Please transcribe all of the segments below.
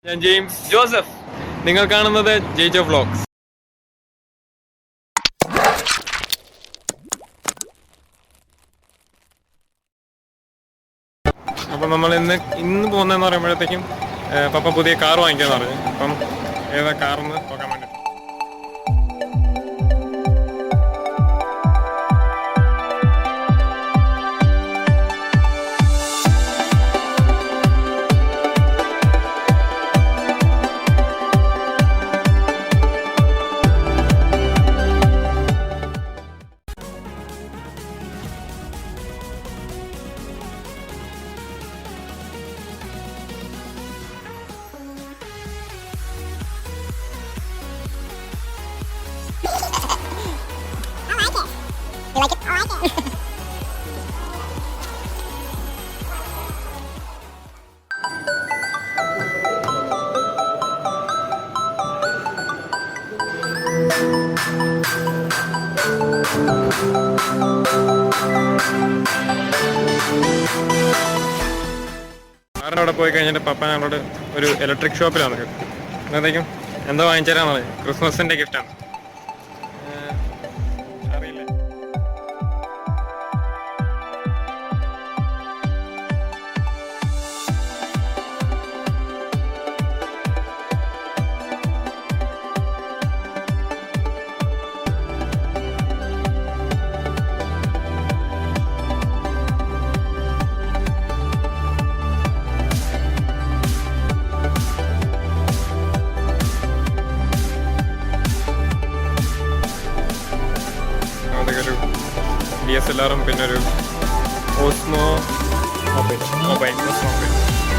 ഞാൻ James Joseph. നിങ്ങൾ കാണുന്നത് ജെയ്ജോ വ്ലോഗ്സ്. അപ്പം നമ്മൾ ഇന്ന് പോകുന്നതെന്ന് പറയുമ്പോഴത്തേക്കും പപ്പ പുതിയ കാർ വാങ്ങിക്കാന്ന് പറഞ്ഞു. അപ്പം ഏതാ കാറെന്ന് നോക്കാൻ വേണ്ടി You like it? I like it. കാറിൻ്റെ അവിടെ പോയി കഴിഞ്ഞിട്ട് പപ്പ ഞങ്ങളോട് ഒരു ഇലക്ട്രിക് ഷോപ്പിലാണ് അന്നത്തേക്കും എന്താ വാങ്ങിച്ചു തരാന്ന് പറയും. ക്രിസ്മസിൻ്റെ ഗിഫ്റ്റാണ്. അറിയില്ല. അതൊക്കെ DSLR പിന്നെ ഒരു ഓസ്മോ മൊബൈൽ.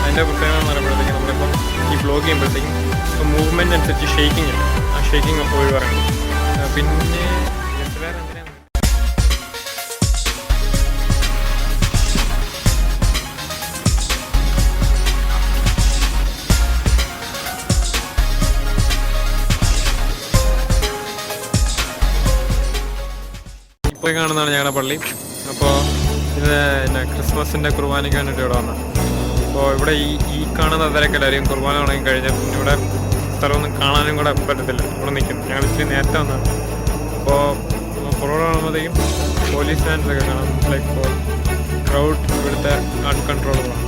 അതിൻ്റെ പ്രത്യേകത എന്ന് പറയുമ്പോഴത്തേക്കും നമ്മളിപ്പോൾ ഈ ബ്ലോഗ് ചെയ്യുമ്പോഴത്തേക്കും ഇപ്പോൾ മൂവ്മെൻറ്റ് അനുസരിച്ച് ഷേക്കിംഗ് ഉണ്ട്. ആ ഷേക്കിംഗ് അപ്പോൾ ഒഴിവാറുണ്ട്. പിന്നെ DSLR എന്തിനാണ് ഇപ്പോൾ കാണുന്നതാണ് ഞങ്ങളുടെ പള്ളി. അപ്പോൾ ഇത് പിന്നെ ക്രിസ്മസിൻ്റെ കുർബാനയ്ക്ക് വേണ്ടിയിട്ട് ഇവിടെ വന്നത്. അപ്പോൾ ഇവിടെ ഈ കാണുന്ന തിരക്കെല്ലാവരും കുർബാന തുടങ്ങി കഴിഞ്ഞാൽ പിന്നെ ഇവിടെ സ്ഥലമൊന്നും കാണാനും കൂടെ പറ്റത്തില്ല. ഇവിടെ നിൽക്കുന്നു. ഞങ്ങൾ ഇച്ചിരി നേരത്തെ വന്നതാണ്. അപ്പോൾ പുറകെ കാണുമ്പോഴത്തേക്കും പോലീസ് വാൻസൊക്കെ കാണാം. ലൈക്ക് ക്രൗഡ് ഇവിടുത്തെ അൺകൺട്രോളബിളാണ്.